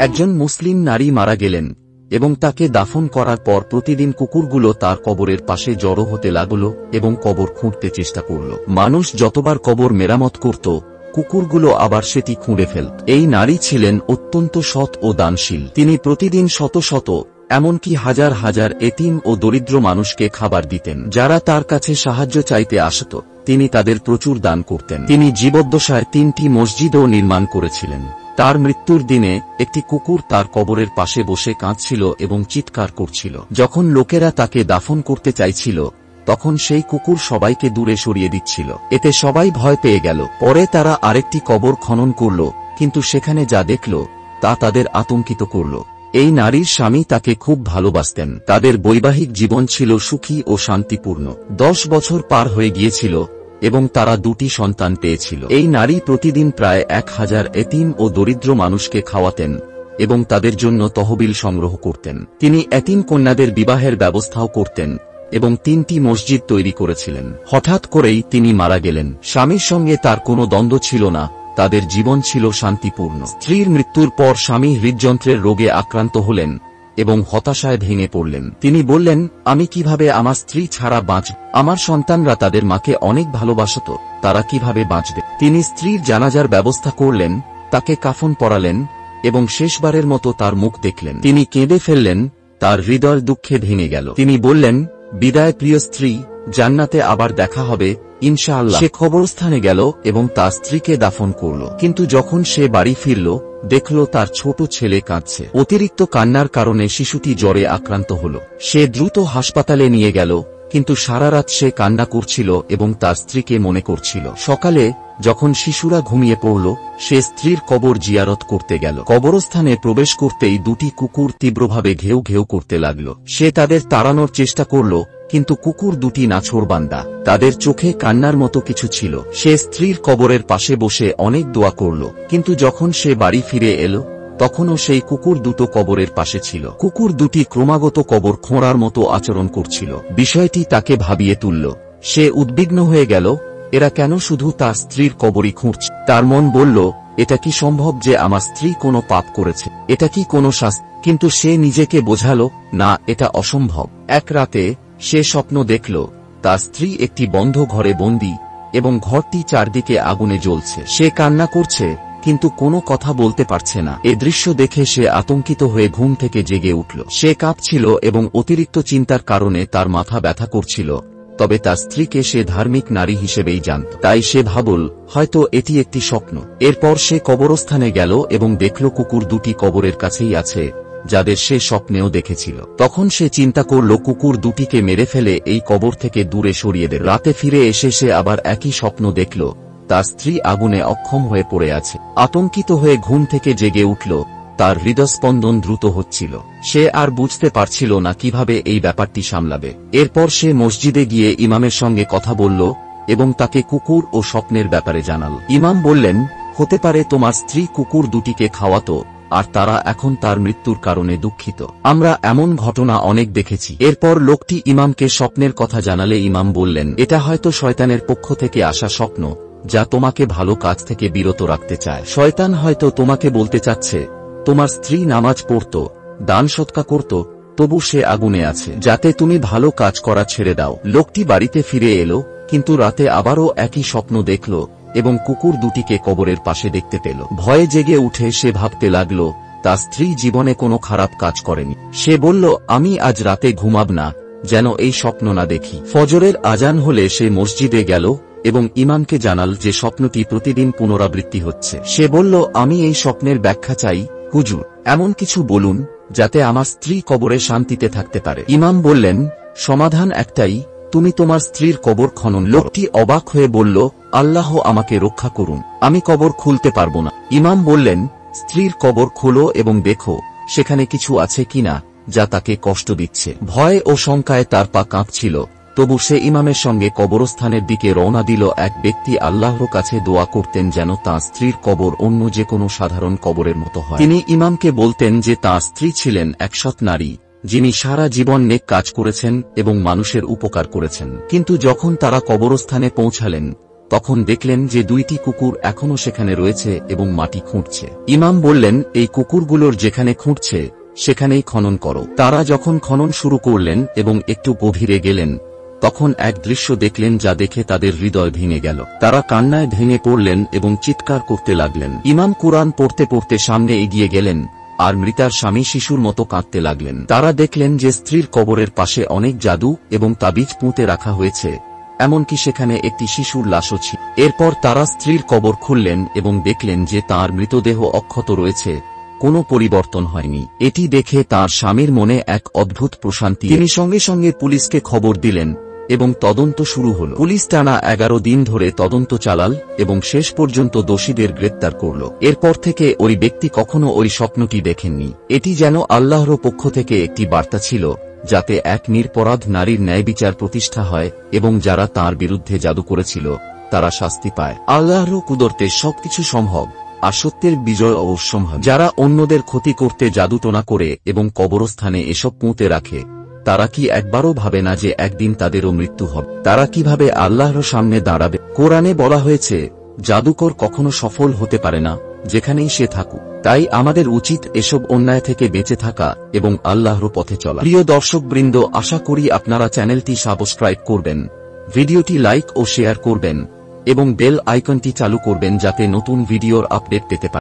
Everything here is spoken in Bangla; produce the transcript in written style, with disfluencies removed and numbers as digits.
একজন মুসলিম নারী মারা গেলেন এবং তাকে দাফন করার পর প্রতিদিন কুকুরগুলো তার কবরের পাশে জড়ো হতে লাগল এবং কবর খুঁড়তে চেষ্টা করল। মানুষ যতবার কবর মেরামত করত, কুকুরগুলো আবার সেটি খুঁড়ে ফেলত। এই নারী ছিলেন অত্যন্ত সৎ ও দানশীল। তিনি প্রতিদিন শত শত, এমনকি হাজার হাজার এতিম ও দরিদ্র মানুষকে খাবার দিতেন। যারা তার কাছে সাহায্য চাইতে আসত, তিনি তাদের প্রচুর দান করতেন। তিনি জীবদ্দশায় 3টি মসজিদও নির্মাণ করেছিলেন। তার মৃত্যুর দিনে একটি কুকুর তার কবরের পাশে বসে কাঁদছিল এবং চিৎকার করছিল। যখন লোকেরা তাকে দাফন করতে চাইছিল, তখন সেই কুকুর সবাইকে দূরে সরিয়ে দিচ্ছিল। এতে সবাই ভয় পেয়ে গেল। পরে তারা আরেকটি কবর খনন করল, কিন্তু সেখানে যা দেখল তা তাদের আতঙ্কিত করল। এই নারীর স্বামী তাকে খুব ভালোবাসতেন। তাদের বৈবাহিক জীবন ছিল সুখী ও শান্তিপূর্ণ। 10 বছর পার হয়ে গিয়েছিল এবং তারা 2টি সন্তান পেয়েছিল। এই নারী প্রতিদিন প্রায় 1000 এতিম ও দরিদ্র মানুষকে খাওয়াতেন এবং তাদের জন্য তহবিল সংগ্রহ করতেন। তিনি এতিম কন্যাদের বিবাহের ব্যবস্থাও করতেন এবং 3টি মসজিদ তৈরি করেছিলেন। হঠাৎ করেই তিনি মারা গেলেন। স্বামীর সঙ্গে তার কোনো দ্বন্দ্ব ছিল না, তাদের জীবন ছিল শান্তিপূর্ণ। স্ত্রীর মৃত্যুর পর স্বামী হৃদযন্ত্রের রোগে আক্রান্ত হলেন এবং হতাশায় ভেঙে পড়লেন। তিনি বললেন, আমি কিভাবে আমার স্ত্রী ছাড়া বাঁচব? আমার সন্তানরা তাদের মাকে অনেক ভালোবাসত, তারা কিভাবে বাঁচবে? তিনি স্ত্রীর জানাজার ব্যবস্থা করলেন, তাকে কাফন পরালেন এবং শেষবারের মতো তার মুখ দেখলেন। তিনি কেঁদে ফেললেন, তার হৃদয় দুঃখে ভেঙে গেল। তিনি বললেন, বিদায় প্রিয় স্ত্রী, জান্নাতে আবার দেখা হবে ইনশাআল্লাহ। সে কবরস্থানে গেল এবং তার স্ত্রীকে দাফন করল। কিন্তু যখন সে বাড়ি ফিরল, দেখল তার ছোট ছেলে কাঁদছে। অতিরিক্ত কান্নার কারণে শিশুটি জ্বরে আক্রান্ত হল। সে দ্রুত হাসপাতালে নিয়ে গেল, কিন্তু সারা রাত সে কান্না করছিল এবং তার স্ত্রীকে মনে করছিল। সকালে যখন শিশুরা ঘুমিয়ে পড়ল, সে স্ত্রীর কবর জিয়ারত করতে গেল। কবরস্থানে প্রবেশ করতেই 2টি কুকুর তীব্রভাবে ঘেউ ঘেউ করতে লাগল। সে তাদের তাড়ানোর চেষ্টা করল, কিন্তু কুকুর 2টি নাছোড়বান্দা। তাদের চোখে কান্নার মতো কিছু ছিল। সে স্ত্রীর কবরের পাশে বসে অনেক দোয়া করল, কিন্তু যখন সে বাড়ি ফিরে এলো, তখনও সেই কুকুর 2টো কবরের পাশে ছিল। কুকুর 2টি ক্রমাগত কবর খোঁড়ার মতো আচরণ করছিল। বিষয়টি তাকে ভাবিয়ে তুলল। সে উদ্বিগ্ন হয়ে গেল, এরা কেন শুধু তার স্ত্রীর কবরই খুঁড়ছে? তার মন বলল, এটা কি সম্ভব যে আমার স্ত্রী কোনো পাপ করেছে? এটা কি কোনো শাস্তি? কিন্তু সে নিজেকে বোঝালো, না, এটা অসম্ভব। এক রাতে সে স্বপ্ন দেখল, তার স্ত্রী একটি বন্ধ ঘরে বন্দী এবং ঘরটি চারদিকে আগুনে জ্বলছে। সে কান্না করছে, কিন্তু কোনো কথা বলতে পারছে না। এ দৃশ্য দেখে সে আতঙ্কিত হয়ে ঘুম থেকে জেগে উঠল। সে কাঁপছিল এবং অতিরিক্ত চিন্তার কারণে তার মাথা ব্যথা করছিল। তবে তার স্ত্রীকে সে ধার্মিক নারী হিসেবেই জানত, তাই সে ভাবল, হয়তো এটি একটি স্বপ্ন। এরপর সে কবরস্থানে গেল এবং দেখল কুকুর 2টি কবরের কাছেই আছে, যাদের সে স্বপ্নেও দেখেছিল। তখন সে চিন্তা করল, কুকুর 2টিকে মেরে ফেলে এই কবর থেকে দূরে সরিয়ে দেবে। রাতে ফিরে এসে সে আবার একই স্বপ্ন দেখল, তার স্ত্রী আগুনে অক্ষম হয়ে পড়ে আছে। আতঙ্কিত হয়ে ঘুম থেকে জেগে উঠল। তার হৃদস্পন্দন দ্রুত হচ্ছিল। সে আর বুঝতে পারছিল না কিভাবে এই ব্যাপারটি সামলাবে। এরপর সে মসজিদে গিয়ে ইমামের সঙ্গে কথা বলল এবং তাকে কুকুর ও স্বপ্নের ব্যাপারে জানাল। ইমাম বললেন, হতে পারে তোমার স্ত্রী কুকুর 2টিকে খাওয়াতো আর তারা এখন তার মৃত্যুর কারণে দুঃখিত। আমরা এমন ঘটনা অনেক দেখেছি। এরপর লোকটি ইমামকে স্বপ্নের কথা জানালে ইমাম বললেন, এটা হয়তো শয়তানের পক্ষ থেকে আসা স্বপ্ন, যা তোমাকে ভালো কাজ থেকে বিরত রাখতে চায়। শয়তান হয়তো তোমাকে বলতে চাচ্ছে, তোমার স্ত্রী নামাজ পড়ত, দান সৎকা করত, তবু সে আগুনে আছে, যাতে তুমি ভালো কাজ করা ছেড়ে দাও। লোকটি বাড়িতে ফিরে এলো, কিন্তু রাতে আবারও একই স্বপ্ন দেখল এবং কুকুর 2টিকে কবরের পাশে দেখতে পেল। ভয়ে জেগে উঠে সে ভাবতে লাগল, তার স্ত্রী জীবনে কোনো খারাপ কাজ করেনি। সে বলল, আমি আজ রাতে ঘুমাব না, যেন এই স্বপ্ন না দেখি। ফজরের আজান হলে সে মসজিদে গেল এবং ইমামকে জানাল যে স্বপ্নটি প্রতিদিন পুনরাবৃত্তি হচ্ছে। সে বলল, আমি এই স্বপ্নের ব্যাখ্যা চাই হুজুর, এমন কিছু বলুন যাতে আমার স্ত্রী কবরে শান্তিতে থাকতে পারে। ইমাম বললেন, সমাধান একটাই, তুমি তোমার স্ত্রীর কবর খনন। লোকটি অবাক হয়ে বলল, আল্লাহ আমাকে রক্ষা করুন, আমি কবর খুলতে পারবো না। ইমাম বললেন, স্ত্রীর কবর খোলো এবং দেখো সেখানে কিছু আছে কিনা যা তাকে কষ্ট দিচ্ছে। ভয় ও শঙ্কায় তার পা কাঁপছিল, তবু সে ইমামের সঙ্গে কবরস্থানের দিকে রওনা দিল। এক ব্যক্তি আল্লাহর কাছে দোয়া করতেন যেন তাঁর স্ত্রীর কবর অন্য যে কোনো সাধারণ কবরের মতো হয়। তিনি ইমামকে বলতেন যে তাঁর স্ত্রী ছিলেন এক সৎ নারী, যিনি সারা জীবন নেক কাজ করেছেন এবং মানুষের উপকার করেছেন। কিন্তু যখন তারা কবরস্থানে পৌঁছালেন, তখন দেখলেন যে 2টি কুকুর এখনো সেখানে রয়েছে এবং মাটি খুঁড়ছে। ইমাম বললেন, এই কুকুরগুলোর যেখানে খুঁড়ছে সেখানেই খনন করো। তারা যখন খনন শুরু করলেন এবং একটু গভীরে গেলেন, তখন এক দৃশ্য দেখলেন যা দেখে তাদের হৃদয় ভেঙে গেল। তারা কান্নায় ভেঙে পড়লেন এবং চিৎকার করতে লাগলেন। ইমাম কুরআন পড়তে পড়তে সামনে এগিয়ে গেলেন আর মৃতার স্বামী শিশুর মতো কাঁদতে লাগলেন। তারা দেখলেন যে স্ত্রীর কবরের পাশে অনেক জাদু এবং তাবিজ পুঁতে রাখা হয়েছে, এমনকি সেখানে একটি শিশুর লাশও ছিল। এরপর তারা স্ত্রীর কবর খুললেন এবং দেখলেন যে তার মৃতদেহ অক্ষত রয়েছে, কোনো পরিবর্তন হয়নি। এটি দেখে তার স্বামীর মনে এক অদ্ভুত প্রশান্তি। তিনি সঙ্গে সঙ্গে পুলিশকে খবর দিলেন এবং তদন্ত শুরু হল। পুলিশ টানা 11 দিন ধরে তদন্ত চালাল এবং শেষ পর্যন্ত দোষীদের গ্রেপ্তার করল। এরপর থেকে ওই ব্যক্তি কখনো ওই স্বপ্নটি দেখেননি। এটি যেন আল্লাহর পক্ষ থেকে একটি বার্তা ছিল, যাতে এক নিরপরাধ নারীর ন্যায়বিচার প্রতিষ্ঠা হয় এবং যারা তার বিরুদ্ধে জাদু করেছিল তারা শাস্তি পায়। আল্লাহর কুদরতে সবকিছু সম্ভব, আর সত্যের বিজয় অবশ্যম্ভাবী। যারা অন্যদের ক্ষতি করতে জাদুটোনা করে এবং কবরস্থানে এসব পুঁতে রাখে, তারা কি একবারও ভাবে না যে একদিন তাদেরও মৃত্যু হবে? তারা কিভাবে আল্লাহর সামনে দাঁড়াবে? কোরআনে বলা হয়েছে, জাদুকর কখনো সফল হতে পারে না, যেখানেই সে থাকুক। তাই আমাদের উচিত এসব অন্যায় থেকে বেঁচে থাকা এবং আল্লাহর পথে চলা। প্রিয় দর্শকবৃন্দ, আশা করি আপনারা চ্যানেলটি সাবস্ক্রাইব করবেন, ভিডিওটি লাইক ও শেয়ার করবেন এবং বেল আইকনটি চালু করবেন যাতে নতুন ভিডিওর আপডেট পেতে পারেন।